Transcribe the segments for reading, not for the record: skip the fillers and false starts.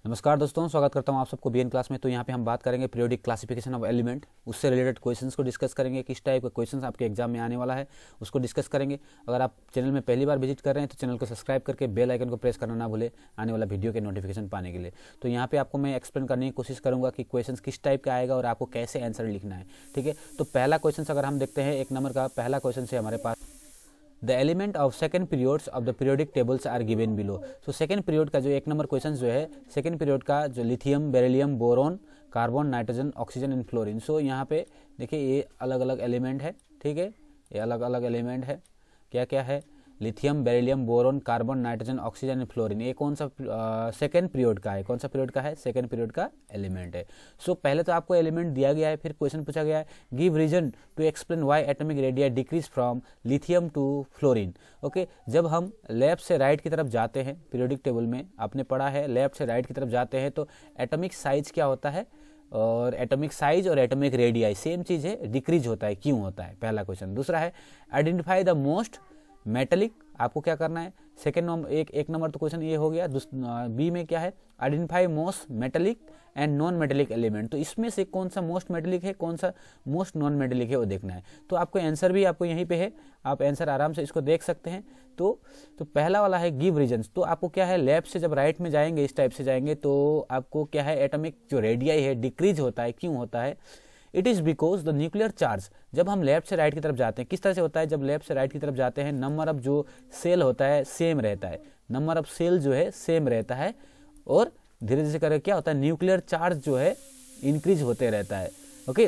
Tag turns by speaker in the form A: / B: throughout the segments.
A: नमस्कार दोस्तों, स्वागत करता हूं आप सबको बीएन क्लास में। तो यहाँ पे हम बात करेंगे पीरियोडिक क्लासिफिकेशन ऑफ एलिमेंट, उससे रिलेटेड क्वेश्चंस को डिस्कस करेंगे। किस टाइप का क्वेश्चंस आपके एग्जाम में आने वाला है उसको डिस्कस करेंगे। अगर आप चैनल में पहली बार विजिट कर रहे हैं तो चैनल को सब्सक्राइब करके बेल आइकन को प्रेस करना ना भूले आने वाला वीडियो के नोटिफिकेशन पाने के लिए। तो यहाँ पे आपको मैं एक्सप्लेन करने की कोशिश करूँगा कि क्वेश्चन किस टाइप का आएगा और आपको कैसे आंसर लिखना है। ठीक है, तो पहला क्वेश्चन अगर हम देखते हैं 1 नंबर का पहला क्वेश्चन है हमारे पास, the element of second periods of the periodic tables are given below. तो सेकेंड पीरियड का जो 1 नंबर क्वेश्चन जो है, सेकेंड पीरियड का जो lithium, beryllium, boron, carbon, nitrogen, oxygen and fluorine. So यहाँ पे देखिए ये अलग अलग एलिमेंट है। ठीक है, ये अलग अलग एलिमेंट है। क्या क्या है? Lithium, beryllium, boron, carbon, nitrogen, oxygen and fluorine. ये कौन सा सेकेंड पीरियड का है? कौन सा पीरियड का है? सेकेंड पीरियड का एलिमेंट है। सो पहले तो आपको एलिमेंट दिया गया है, फिर क्वेश्चन पूछा गया है give reason to explain why atomic radii decrease from lithium to fluorine. Okay, जब हम लेफ्ट से राइट की तरफ जाते हैं पीरियोडिक टेबल में आपने पढ़ा है, लेफ्ट से राइट की तरफ जाते हैं तो एटॉमिक साइज क्या होता है, और एटॉमिक साइज और एटॉमिक रेडियाई सेम चीज़ है, डिक्रीज होता है। क्यों होता है? पहला क्वेश्चन। दूसरा है आइडेंटिफाई द मोस्ट मेटेलिक। आपको क्या करना है? सेकेंड नंबर एक नंबर तो क्वेश्चन ये हो गया। बी में क्या है? Identify most metallic and non metallic element. तो इसमें से कौन सा मोस्ट मेटेलिक है, कौन सा मोस्ट नॉन मेटेलिक है वो देखना है। तो आपको आंसर भी आपको यहीं पे है, आप आंसर आराम से इसको देख सकते हैं। तो पहला वाला है गिव रीजन्स। तो आपको क्या है, लेफ्ट से जब राइट में जाएंगे, इस टाइप से जाएंगे तो आपको क्या है, एटॉमिक जो रेडियाई है डिक्रीज होता है। क्यों होता है? It is because the nuclear charge, जब हम लेफ्ट से राइट की तरफ जाते हैं किस तरह से होता है, जब लेफ्ट से राइट की तरफ जाते हैं नंबर ऑफ जो सेल होता है सेम रहता है, नंबर ऑफ सेल जो है सेम रहता है, और धीरे धीरे करके क्या होता है, न्यूक्लियर चार्ज जो है इंक्रीज होते रहता है। Okay,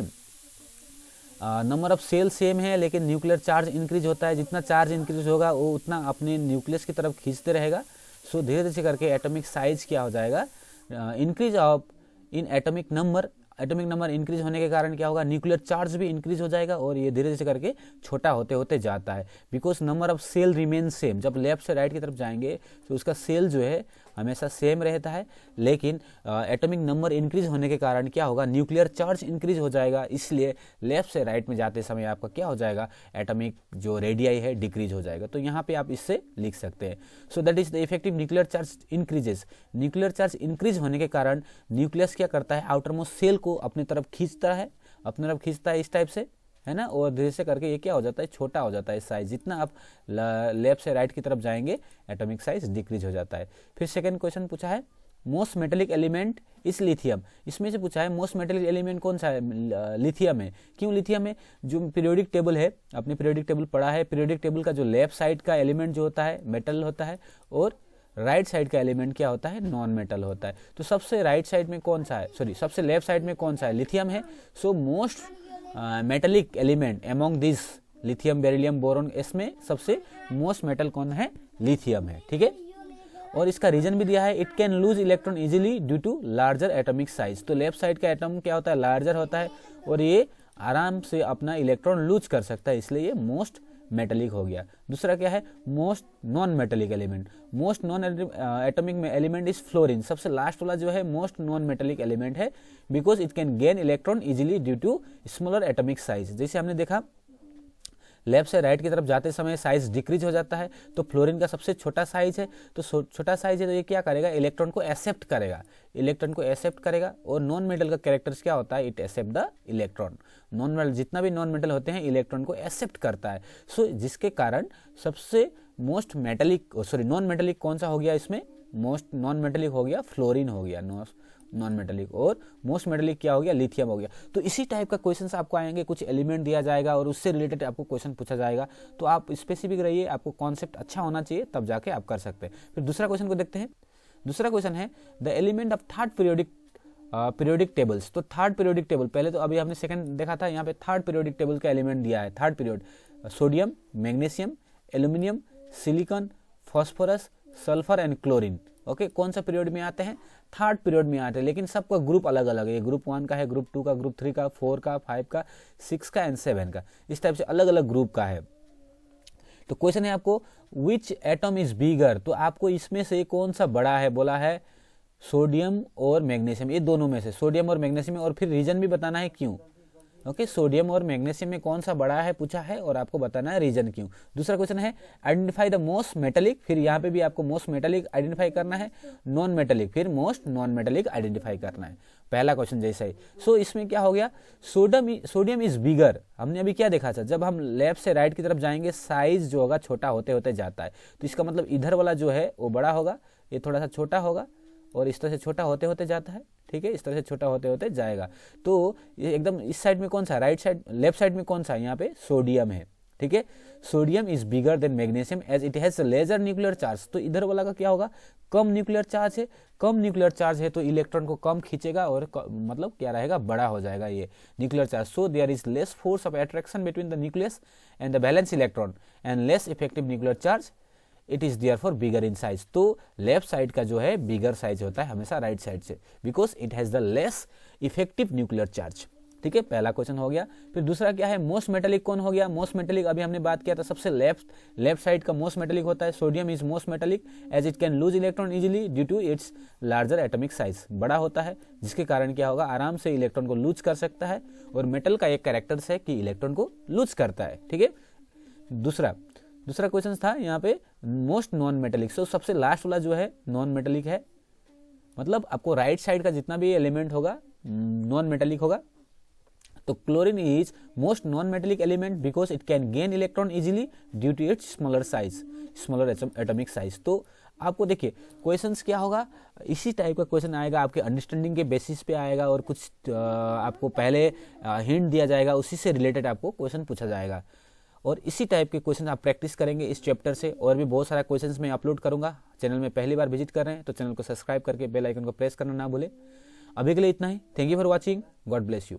A: number of shell same है लेकिन न्यूक्लियर चार्ज इंक्रीज होता है। जितना चार्ज इंक्रीज होगा वो उतना अपने न्यूक्लियस की तरफ खींचते रहेगा। सो धीरे धीरे करके एटॉमिक साइज क्या हो जाएगा, increase of in atomic number. Atomic number increase होने के कारण क्या होगा, न्यूक्लियर चार्ज भी इंक्रीज हो जाएगा और ये धीरे धीरे करके छोटा होते होते जाता है। Because number of shell remain same. जब लेफ्ट से राइट की तरफ जाएंगे तो उसका सेल जो है हमेशा सेम रहता है, लेकिन एटॉमिक नंबर इंक्रीज होने के कारण क्या होगा, न्यूक्लियर चार्ज इंक्रीज हो जाएगा। इसलिए लेफ्ट से राइट में जाते समय आपका क्या हो जाएगा, एटॉमिक जो रेडियाई है डिक्रीज हो जाएगा। तो यहाँ पे आप इससे लिख सकते हैं। So that is the effective nuclear charge increases. Nuclear charge increase होने के कारण न्यूक्लियस क्या करता है, आउटर मोस्ट सेल को अपनी तरफ खींचता है, अपनी तरफ खींचता है इस टाइप से, है ना, और धीरे से करके ये क्या हो जाता है, छोटा हो जाता है साइज। जितना आप लेफ्ट से राइट की तरफ जाएंगे एटॉमिक साइज डिक्रीज हो जाता है। फिर सेकंड क्वेश्चन पूछा है मोस्ट मेटेलिक एलिमेंट इस लिथियम। इसमें से पूछा है मोस्ट मेटेलिक एलिमेंट कौन सा है, लिथियम है। क्यों लिथियम है? जो पीरियोडिक टेबल है, आपने पीरियोडिक टेबल पढ़ा है, पीरियोडिक टेबल का जो लेफ्ट साइड का एलिमेंट जो होता है मेटल होता है, और राइट साइड का एलिमेंट क्या होता है, नॉन मेटल होता है। तो सबसे राइट साइड में कौन सा है, सॉरी सबसे लेफ्ट साइड में कौन सा है, लिथियम है। So most metallic element among this lithium, beryllium, boron, इसमें सबसे मोस्ट मेटल कौन है, लिथियम है। ठीक है, और इसका रीजन भी दिया है, it can lose electron easily due to larger atomic size. तो लेफ्ट साइड का एटम क्या होता है, लार्जर होता है, और ये आराम से अपना इलेक्ट्रॉन लूज कर सकता है, इसलिए ये मोस्ट मेटेलिक हो गया। दूसरा क्या है, most non metallic element. Most non atomic में एलिमेंट इज फ्लोरीन। सबसे लास्ट वाला जो है मोस्ट नॉन मेटेलिक एलिमेंट है, because it can gain electron easily due to smaller atomic size. जैसे हमने देखा लेफ्ट से राइट की तरफ जाते समय साइज डिक्रीज हो जाता है, तो फ्लोरीन का सबसे छोटा साइज है, तो छोटा साइज है तो ये क्या करेगा, इलेक्ट्रॉन को एक्सेप्ट करेगा, इलेक्ट्रॉन को एक्सेप्ट करेगा। और नॉन मेटल का कैरेक्टर्स क्या होता है, it accept the electron. Non metal जितना भी नॉन मेटल होते हैं इलेक्ट्रॉन को एक्सेप्ट करता है। सो जिसके कारण सबसे most metallic, sorry non metallic कौन सा हो गया, इसमें मोस्ट नॉन मेटेलिक हो गया फ्लोरीन हो गया नॉन मेटेलिक, और मोस्ट मेटेलिक क्या हो गया, लिथियम हो गया। तो इसी टाइप का क्वेश्चंस आपको आएंगे, कुछ एलिमेंट दिया जाएगा और उससे रिलेटेड आपको क्वेश्चन पूछा जाएगा। तो आप स्पेसिफिक रहिए, आपको कॉन्सेप्ट अच्छा होना चाहिए, तब जाके आप कर सकते हैं। फिर दूसरा क्वेश्चन को देखते हैं। दूसरा क्वेश्चन है the element of third periodic tables. तो थर्ड पीरियोडिक टेबल, पहले तो अभी हमने सेकंड देखा था, यहाँ पे थर्ड पीरियोडिक टेबल का एलिमेंट दिया है। Third period sodium, magnesium, aluminium, silicon, phosphorus, sulphur and chlorine. Okay, कौन सा पीरियड में आते हैं, थर्ड पीरियड में आते हैं, लेकिन सबका ग्रुप अलग अलग है। ग्रुप 1 का है, ग्रुप 2 का, ग्रुप 3 का, 4 का, 5 का, 6 का एंड 7 का, इस टाइप से अलग अलग ग्रुप का है। तो क्वेश्चन है आपको विच एटम इज बिगर। तो आपको इसमें से कौन सा बड़ा है, बोला है सोडियम और मैग्नीशियम, ये दोनों में से सोडियम और मैग्नीशियम, और फिर रीजन भी बताना है क्यों। ओके, सोडियम और मैग्नीशियम में कौन सा बड़ा है पूछा है और आपको बताना है रीजन क्यों। दूसरा क्वेश्चन है आइडेंटिफाई द मोस्ट मेटेलिक, फिर यहाँ पे भी आपको मोस्ट मेटेलिक आइडेंटिफाई करना है, नॉन मेटेलिक फिर मोस्ट नॉन मेटेलिक आइडेंटिफाई करना है। पहला क्वेश्चन जैसा ही। सो इसमें क्या हो गया, सोडियम इज बिगर, हमने अभी क्या देखा था, जब हम लेफ्ट से राइट की तरफ जाएंगे साइज जो होगा छोटा होते होते जाता है, तो इसका मतलब इधर वाला जो है वो बड़ा होगा, ये थोड़ा सा छोटा होगा और इस तरह से छोटा होते होते जाता है, ठीक है, इस तरह से छोटा होते होते जाएगा। तो ये एकदम इस साइड में कौन सा, राइट साइड, लेफ्ट साइड में कौन सा, यहाँ पे सोडियम है, ठीक है। Sodium is bigger than magnesium as it has lesser nuclear charge, तो इधर वाला का क्या होगा, कम न्यूक्लियर चार्ज है, कम न्यूक्लियर चार्ज है तो इलेक्ट्रॉन को कम खींचेगा और मतलब क्या रहेगा, बड़ा हो जाएगा ये nuclear charge. So there is less force of attraction between the nucleus and the valence electron and less effective nuclear charge, it is therefore bigger in size. तो लेफ्ट साइड का जो है बिगर साइज होता है हमेशा right side से, because it has the less effective nuclear charge, ठीक है। पहला क्वेश्चन हो गया। फिर दूसरा क्या है, मोस्ट मेटेलिक कौन हो गया, मोस्ट मेटेलिक अभी हमने बात किया था, सबसे लेफ्ट साइड का मोस्ट मेटेलिक होता है। Sodium is most metallic as it can lose electron easily due to its larger atomic size, बड़ा होता है जिसके कारण क्या होगा, आराम से इलेक्ट्रॉन को लूज कर सकता है, और मेटल का एक कैरेक्टर है कि इलेक्ट्रॉन को लूज करता है, ठीक है। दूसरा क्वेश्चन था यहाँ पे मोस्ट नॉन मेटेलिक, सो सबसे लास्ट वाला जो है नॉन मेटेलिक है, मतलब आपको राइट साइड का जितना भी एलिमेंट होगा नॉन मेटेलिक होगा। तो chlorine is most non metallic element because it can gain electron easily due to its smaller atomic size. तो आपको देखिए क्वेश्चंस क्या होगा, इसी टाइप का क्वेश्चन आएगा, आपके अंडरस्टैंडिंग के बेसिस पे आएगा और कुछ आपको पहले हिंट दिया जाएगा, उसी से रिलेटेड आपको क्वेश्चन पूछा जाएगा, और इसी टाइप के क्वेश्चन आप प्रैक्टिस करेंगे इस चैप्टर से। और भी बहुत सारा क्वेश्चंस मैं अपलोड करूंगा। चैनल में पहली बार विजिट कर रहे हैं तो चैनल को सब्सक्राइब करके बेल आइकन को प्रेस करना ना भूलें। अभी के लिए इतना ही। Thank you for watching. God bless you.